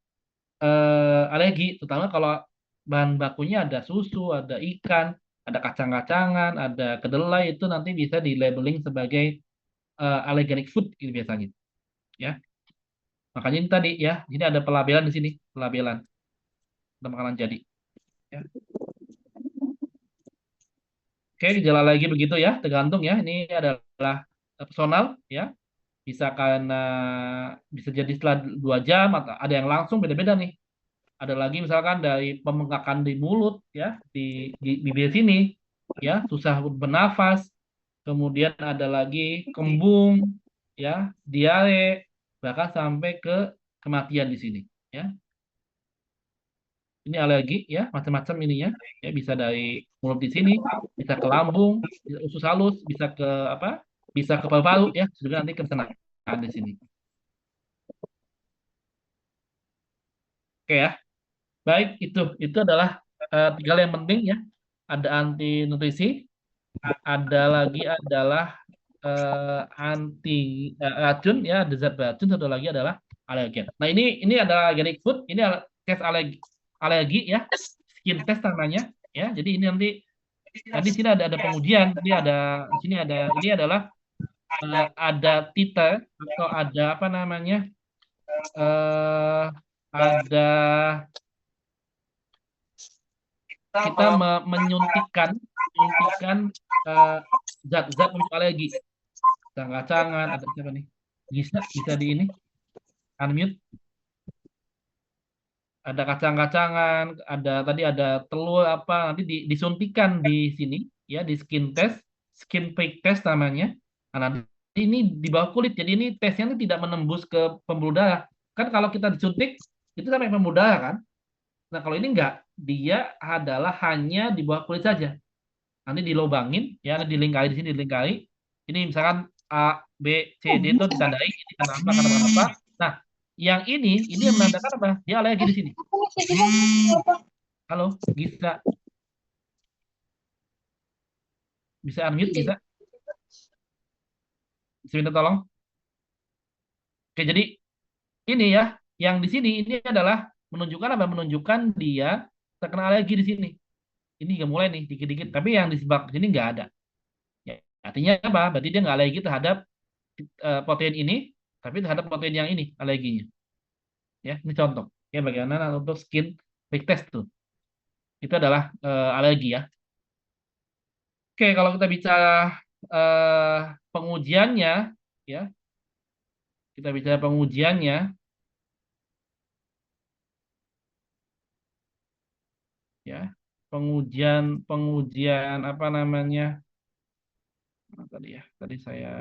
S1: alergi, terutama kalau bahan bakunya ada susu, ada ikan, ada kacang-kacangan, ada kedelai itu nanti bisa di labeling sebagai allergenic food gitu biasanya ya. Makanya ini tadi ya, ini ada pelabelan di sini, pelabelan untuk makanan jadi. Ya. Oke, gejala lagi begitu ya, tergantung ya. Ini adalah personal ya, bisa karena bisa jadi setelah 2 jam atau ada yang langsung beda-beda nih. Ada lagi misalkan dari pembengkakan di mulut ya, di bibir sini ya, susah bernafas. Kemudian ada lagi kembung ya, diare, bahkan sampai ke kematian di sini ya. Ini alergi ya, macam-macam ininya ya, bisa dari mulut di sini, bisa ke lambung, bisa usus halus, bisa ke apa? Bisa ke paru-paru ya, juga nanti ke sana di sini. Oke ya. Baik, itu adalah 3 hal yang penting ya. Ada anti nutrisi, ada lagi adalah anti racun ya, ada zat beracun, satu lagi adalah alergen. Nah, ini adalah organic food, ini tes alergi ya, skin test namanya ya. Jadi ini nanti di sini ada pengujian, di sini ada ini adalah ada titer atau ada apa namanya? eh ada kita menyuntikkan eh, zat-zat untuk alergi. Kacang-kacangan, ada siapa nih? Bisa di ini unmute. Ada kacang-kacangan, ada tadi ada telur apa nanti disuntikan di sini ya, di skin prick test namanya. Nah, nanti ini di bawah kulit. Jadi ini tesnya ini tidak menembus ke pembuluh darah. Kan kalau kita disuntik itu sampai pembuluh darah kan. Nah, kalau ini enggak, dia adalah hanya di bawah kulit saja. Nanti dilobangin ya, nanti dilingkari di sini dilingkari. Ini misalkan A, B, C, D itu ditandai ini kenapa kenapa. Nah, yang ini yang menandakan apa? Dia alergi di sini. Halo, bisa unmute, bisa minta tolong. Oke, jadi ini ya, yang di sini ini adalah menunjukkan apa? Menunjukkan dia terkena alergi di sini. Ini juga mulai nih dikit-dikit, tapi yang di sebelah sini nggak ada. Ya, artinya apa? Berarti dia nggak alergi terhadap protein ini, tapi terhadap protein yang ini alerginya. Ya, ini contoh. Ya, bagaimana untuk skin prick test tuh. Itu adalah alergi ya. Oke, kalau kita bicara pengujiannya, ya, kita bicara pengujiannya, ya, pengujian apa namanya? Tadi ya, tadi saya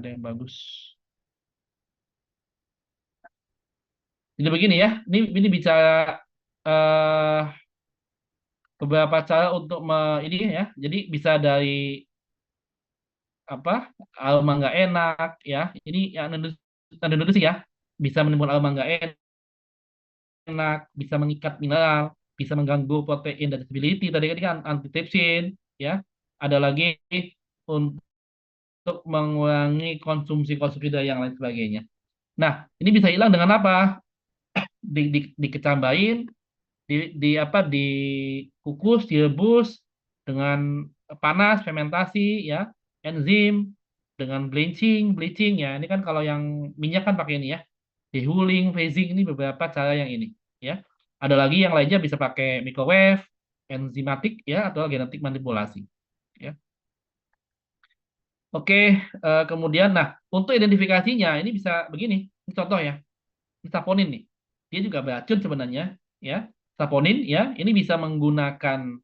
S1: ada yang bagus. Jadi begini ya, ini bicara eh, beberapa cara untuk ini ya. Jadi bisa dari apa aroma nggak enak ya. Ini yang ada nutrisi ya. Bisa menimbulkan aroma nggak enak, bisa mengikat mineral, bisa mengganggu protein dan stability. Tadi kan antitrypsin ya. Ada lagi untuk mengurangi konsumsi daya yang lain sebagainya. Nah, ini bisa hilang dengan apa? Dikecambahin, apa dikukus, direbus dengan panas, fermentasi ya, enzim dengan bleaching ya. Ini kan kalau yang minyak kan pakai ini ya. Dehuling, phasing ini beberapa cara yang ini ya. Ada lagi yang lainnya bisa pakai microwave, enzimatik ya atau genetik manipulasi ya. Oke, kemudian nah untuk identifikasinya ini bisa begini. Ini contoh ya. Ini saponin nih. Dia juga beracun sebenarnya ya. Saponin ya, ini bisa menggunakan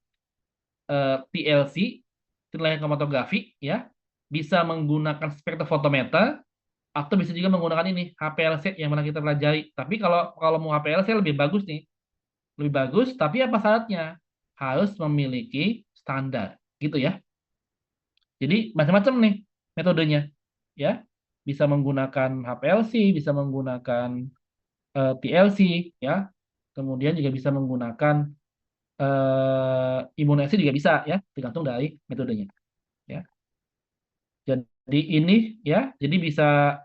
S1: TLC, tinilaian kromatografi ya. Bisa menggunakan spektrofotometer atau bisa juga menggunakan ini HPLC yang pernah kita pelajari. Tapi kalau kalau mau HPLC lebih bagus nih. Lebih bagus, tapi apa syaratnya? harus memiliki standar, gitu ya. Jadi macam-macam nih metodenya, ya. Bisa menggunakan HPLC, bisa menggunakan TLC, ya. Kemudian juga bisa menggunakan imunisasi juga bisa, ya, tergantung dari metodenya, ya. Jadi ini, ya, jadi bisa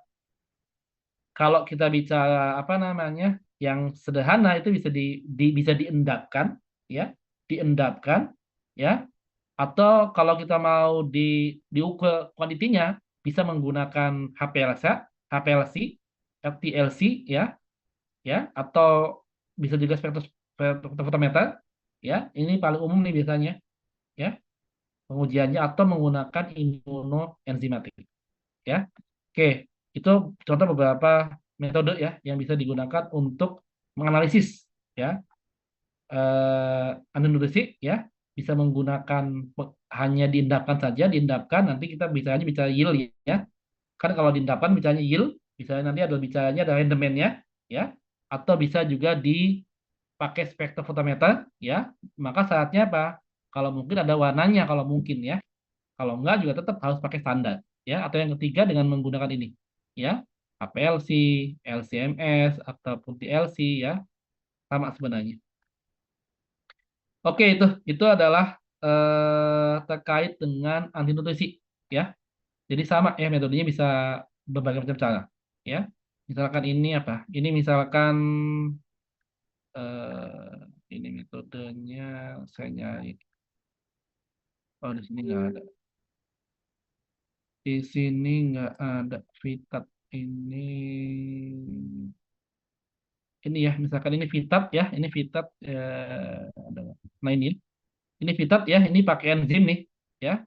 S1: kalau kita bicara apa namanya yang sederhana itu bisa bisa diendapkan, ya, diendapkan, ya. Atau kalau kita mau diukur kuantitinya bisa menggunakan HPLC, FTLC, ya, atau bisa juga spektrofotometer, ya. Ini paling umum nih biasanya, ya, pengujiannya atau menggunakan imunoenzimatik, ya. Oke, itu contoh beberapa metode ya yang bisa digunakan untuk menganalisis, ya, nutrisi, ya, bisa menggunakan hanya diendapkan saja, diendapkan nanti kita bicaranya bicara yield, ya. Kan kalau diendapkan bicaranya yield, bisa nanti ada bicaranya ada rendemennya, ya, atau bisa juga dipakai spektrofotometer, ya. Maka syaratnya apa? Kalau mungkin ada warnanya, kalau mungkin, ya. Kalau enggak juga tetap harus pakai standar, ya. Atau yang ketiga dengan menggunakan ini, ya, HPLC, LCMS ataupun TLC, ya, sama sebenarnya. Oke, itu adalah terkait dengan anti nutrisi, ya. Jadi sama ya metodenya bisa berbagai macam cara, ya. Misalkan ini apa? Ini misalkan ini metodenya saya nyari. Oh, di sini nggak ada. Di sini nggak ada Vitat ini. Ini ya, misalkan ini Vitat ya, ini Vitat. Nah ini Vitat ya, ini pakai enzim nih, ya.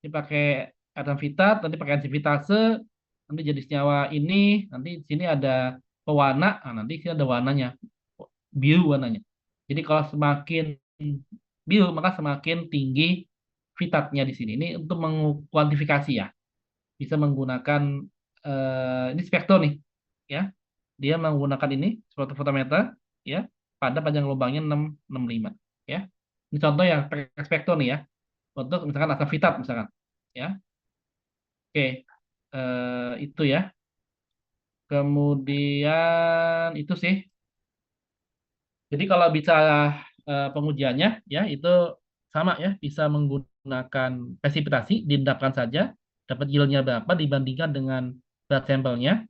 S1: Ini pakai Adam Vitat, nanti pakai enzim vitase, nanti jadi senyawa ini, nanti di sini ada pewarna, nah, nanti sini ada warnanya, biru warnanya. Jadi kalau semakin biru maka semakin tinggi Vitatnya di sini. Ini untuk mengkuantifikasi ya, bisa menggunakan ini spektro nih, ya. Dia menggunakan ini spektrofotometer, ya, pada panjang lubangnya 665, ya. Ini contoh yang pakai spektro nih ya. Untuk misalkan asam Vitat misalkan, ya. Oke, itu ya. Kemudian itu sih. Jadi kalau bicara pengujiannya, ya itu sama ya, bisa menggunakan presipitasi, diendapkan saja, dapat yieldnya berapa dibandingkan dengan berat sampelnya,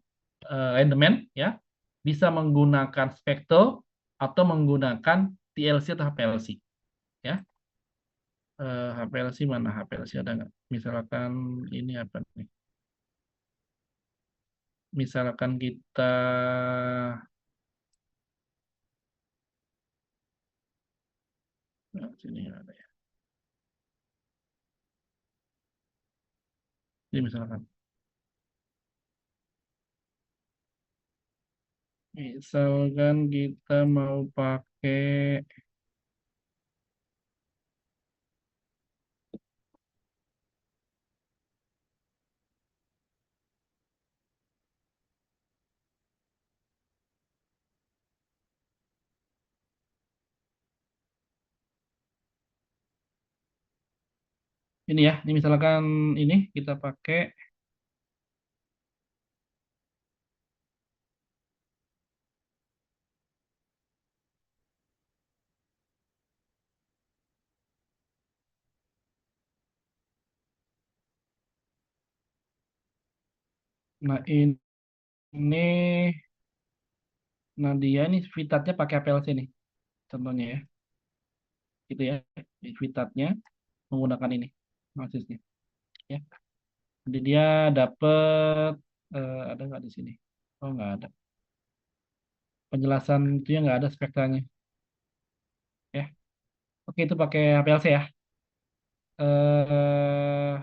S1: rendemen, ya. Bisa menggunakan spektro atau menggunakan TLC atau HPLC, ya. HPLC mana HPLC ada nggak? Misalkan ini apa nih? Misalkan kita nah, sini ada ya. Jadi misalkan kita mau pakai ini ya, ini misalkan ini kita pakai nah ini nah dia ini Vitatnya pakai APLC nih contohnya ya. Gitu ya. Vitatnya menggunakan ini masisnya ya. Jadi dia dapat ada nggak di sini? Oh, nggak ada. Penjelasan itu ya nggak ada spektranya ya. Oke, itu pakai APLC ya. eh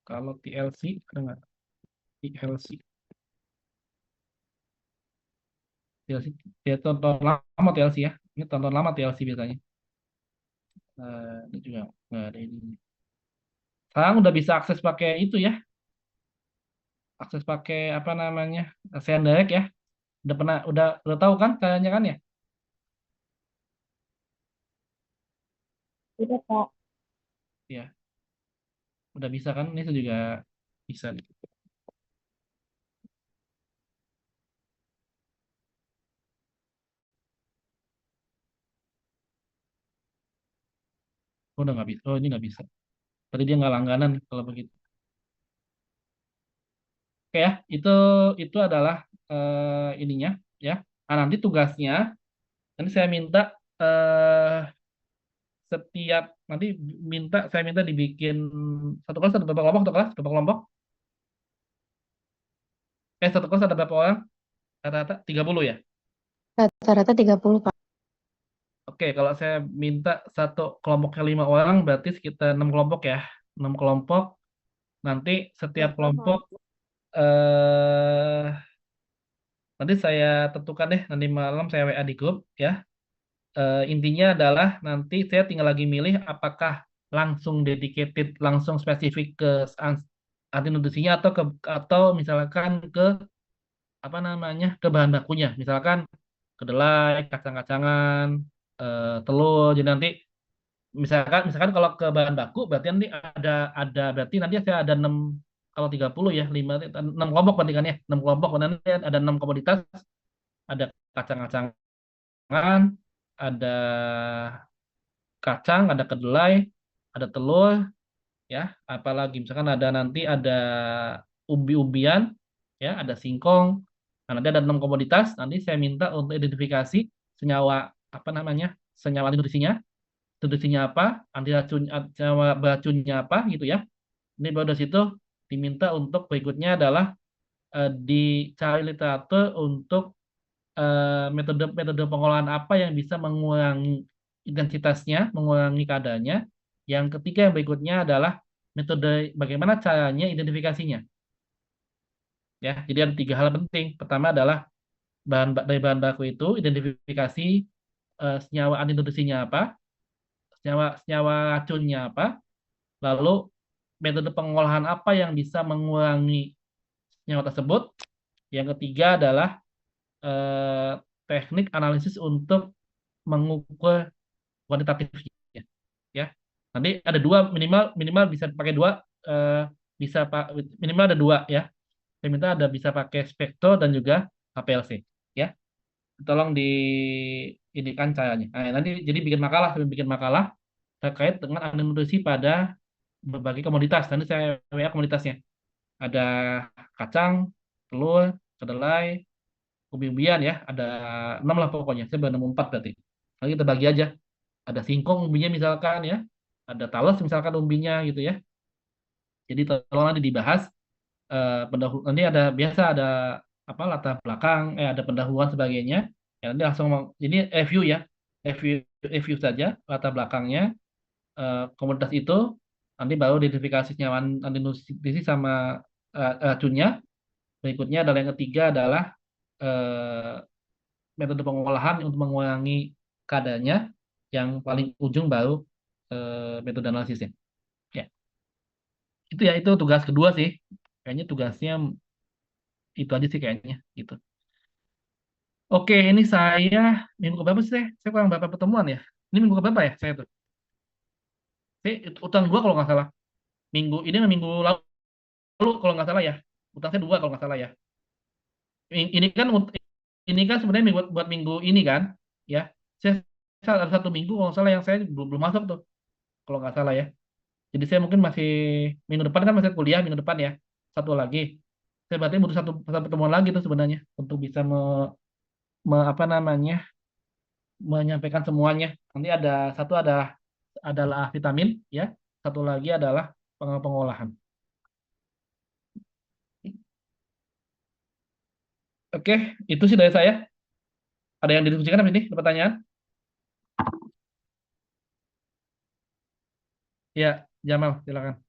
S1: Kalau TLC ada nggak? TLC. TLC dia tonton lama TLC ya. Ini tonton lama TLC biasanya. Ini juga nggak ada ini. Sekarang udah bisa akses pakai itu ya. Akses pakai apa namanya? Sendirect ya. Udah udah tahu kan caranya kan ya?
S2: Udah, Kak.
S1: Ya, udah bisa kan? Ini saya juga bisa. Oh, udah nggak bisa. Oh, ini nggak bisa. Berarti dia nggak langganan kalau begitu. Oke ya, itu adalah ininya ya. Nah, nanti tugasnya, nanti saya minta eh setiap nanti saya minta dibikin satu kelas ada berapa kelompok? Satu kelas berapa kelompok? Satu kelas ada berapa orang? Rata-rata 30 ya.
S2: Rata-rata 30, Pak.
S1: Oke, kalau saya minta satu kelompoknya 5 orang, berarti sekitar 6 kelompok ya. 6 kelompok. Nanti setiap kelompok eh nanti saya tentukan deh. Nanti malam saya WA di grup ya. Intinya adalah nanti saya tinggal lagi milih apakah langsung dedicated, langsung spesifik ke anti nutrisinya atau misalkan ke apa namanya ke bahan bakunya, misalkan kedelai, kacang-kacangan, telur. Jadi nanti misalkan kalau ke bahan baku berarti nanti berarti nanti saya ada 6 kalau 30 ya 6 kelompok berarti kan ya 6 kelompok nanti ada 6 komoditas, ada kacang-kacangan, ada kacang, ada kedelai, ada telur, ya, apalagi misalkan ada umbi-umbian, ya, ada singkong. Nah, nanti ada 6 komoditas. Nanti saya minta untuk identifikasi senyawa apa namanya, senyawa anti nutrisinya apa, anti racun, senyawa beracunnya apa, gitu ya. Ini baru dari situ diminta untuk berikutnya adalah dicari literatur untuk metode-metode pengolahan apa yang bisa mengurangi intensitasnya, mengurangi kadarnya. Yang ketiga yang berikutnya adalah metode bagaimana caranya identifikasinya. Ya, jadi ada 3 hal penting. Pertama adalah dari bahan baku itu identifikasi senyawa anti nutrisinya apa, senyawa senyawa racunnya apa, lalu metode pengolahan apa yang bisa mengurangi senyawa tersebut. Yang ketiga adalah eh, teknik analisis untuk mengukur kuantitatifnya ya. Nanti ada dua, minimal minimal bisa pakai dua, eh, bisa pak minimal ada dua ya. Saya minta ada bisa pakai spektro dan juga HPLC ya. Tolong di ini kan caranya. Nah, nanti jadi bikin makalah terkait dengan analisis nutrisi pada berbagai komoditas. Nanti saya WA komoditasnya. Ada kacang, telur, kedelai, umbi-umbian ya. Ada 6 lah pokoknya. Saya baru nemu 4 berarti. Nanti kita bagi aja. Ada singkong umbinya misalkan ya, ada talas misalkan umbinya gitu ya. Jadi tolong nanti dibahas nanti ada biasa ada apa latar belakang, ada pendahuluan sebagainya. Ya, nanti langsung ini review ya, review review saja latar belakangnya komunitas itu, nanti baru identifikasi nyaman anti nutrisi sama racunnya. Berikutnya adalah yang ketiga adalah eh, metode pengolahan untuk mengurangi kadarnya. Yang paling ujung baru metode analisisnya. Ya, itu ya itu tugas kedua sih. Kayaknya tugasnya itu aja sih kayaknya gitu. Oke, ini saya minggu keberapa sih? Saya kurang berapa pertemuan ya? Ini minggu keberapa ya saya tuh? Saya utang dua kalau nggak salah. Minggu ini sama minggu lalu kalau nggak salah ya. Utang saya dua kalau nggak salah ya. Ini kan ini kan sebenarnya buat minggu ini kan, ya. Saya ada 1 minggu kalau nggak salah yang saya belum belum masuk tuh kalau nggak salah ya. Jadi saya mungkin masih minggu depan kan masih kuliah minggu depan ya. Satu lagi. Saya berarti butuh satu pertemuan lagi tuh sebenarnya untuk bisa apa namanya menyampaikan semuanya. Nanti adalah vitamin ya. Satu lagi adalah pengolahan. Oke, itu sih dari saya. Ada yang didiskusikan apa ini? Ada pertanyaan? Ya, Jamal, silakan.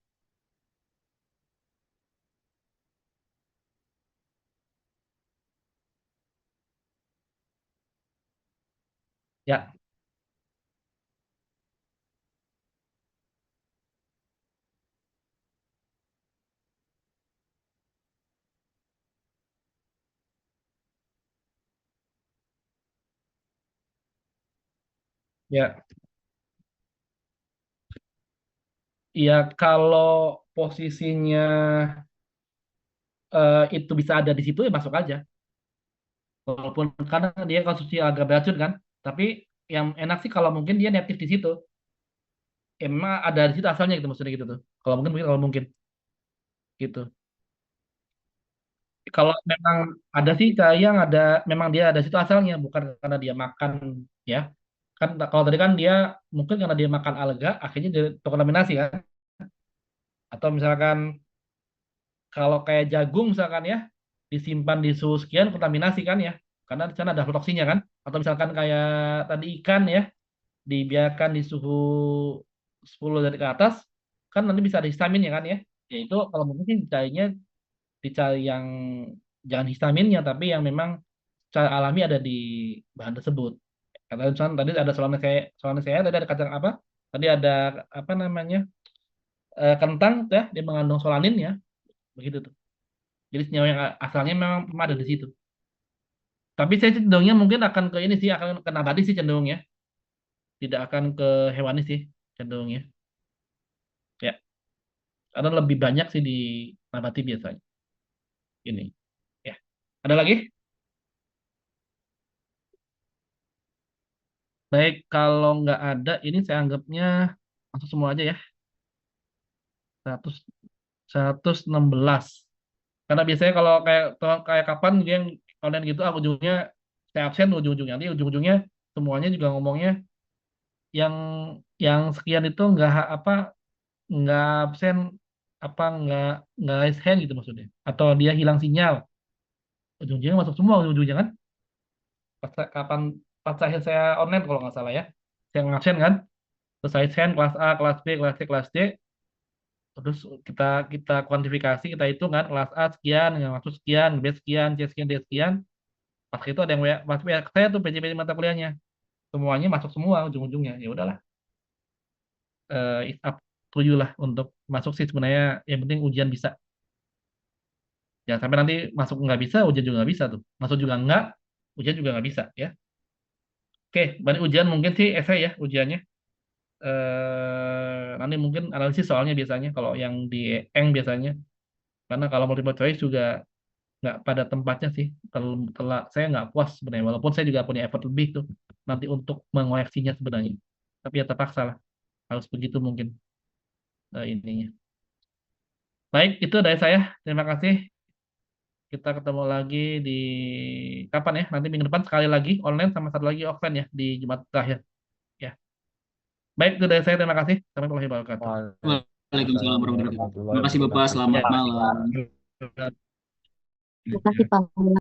S1: Ya, ya. Ya kalau posisinya itu bisa ada di situ ya masuk aja. Walaupun karena dia konsumsi agak beracun kan, tapi yang enak sih kalau mungkin dia native di situ. Emang ada di situ asalnya gitu maksudnya gitu tuh. Kalau mungkin gitu. Kalau memang ada sih yang ada memang dia ada situ asalnya bukan karena dia makan ya. Kan kalau tadi kan dia mungkin karena dia makan alga akhirnya dia terkontaminasi kan. Atau misalkan kalau kayak jagung misalkan ya disimpan di suhu sekian kontaminasi kan ya. Karena di sana ada aflatoksinya kan. Atau misalkan kayak tadi ikan ya dibiarkan di suhu 10 dari ke atas kan nanti bisa ada histamin ya kan ya. Ya itu kalau mungkin sih dicari yang jangan histaminnya tapi yang memang secara alami ada di bahan tersebut. Kata misalnya tadi ada soalnya saya tadi ada kacang apa? Tadi ada apa namanya? Kentang ya, dia mengandung solanin ya, begitu tuh. Jadi senyawa yang asalnya memang ada di situ. Tapi saya cenderungnya mungkin akan ke ini sih, akan ke nabati sih cenderungnya, tidak akan ke hewani sih cenderungnya. Ya, karena lebih banyak sih di nabati biasanya. Ini, ya. Ada lagi? Baik, kalau nggak ada, ini saya anggapnya masuk semua aja ya. 100, 116. Karena biasanya kalau kayak kayak kapan gitu yang online gitu, aku ujungnya saya absen ujung-ujungnya. Nanti ujung-ujungnya semuanya juga ngomongnya yang sekian itu nggak absen nggak raise hand gitu maksudnya. Atau dia hilang sinyal. Ujung-ujungnya masuk semua ujung-ujungnya kan. Kapan pas akhir saya online kalau nggak salah ya. Saya ngabsen kan. Terus raise hand kelas A, kelas B, kelas C, kelas D. Terus kita kita kuantifikasi, kita hitung kan kelas A sekian, yang masuk sekian, B sekian, C sekian, D sekian. Pas itu ada yang masuk WA ke saya tuh PJ mata kuliahnya. Semuanya masuk semua ujung-ujungnya. Ya udahlah, it's up to you lah untuk masuk sih sebenarnya. Yang penting ujian bisa. Jangan sampai nanti masuk nggak bisa, ujian juga nggak bisa tuh. Masuk juga nggak, ujian juga nggak bisa ya. Oke, berarti ujian mungkin sih esai ya ujiannya. Nanti mungkin analisis soalnya biasanya kalau yang di Eng biasanya. Karena kalau multiple choice juga nggak pada tempatnya sih. Saya nggak puas sebenarnya. Walaupun saya juga punya effort lebih tuh nanti untuk mengoreksinya sebenarnya. Tapi ya terpaksa lah. Harus begitu mungkin ininya. Baik, itu dari saya. Terima kasih. Kita ketemu lagi di kapan ya? Nanti minggu depan sekali lagi online sama satu lagi offline ya di Jumat terakhir. Ya. Baik, itu dari saya. Terima kasih. Sampai warahmatullahi wabarakatuh.
S4: Waalaikumsalam warahmatullahi wabarakatuh.
S3: Warahmatullahi
S4: Terima kasih Bapak,
S3: wabarakatuh.
S4: selamat
S1: Ya.
S4: malam.
S2: Terima kasih Pak.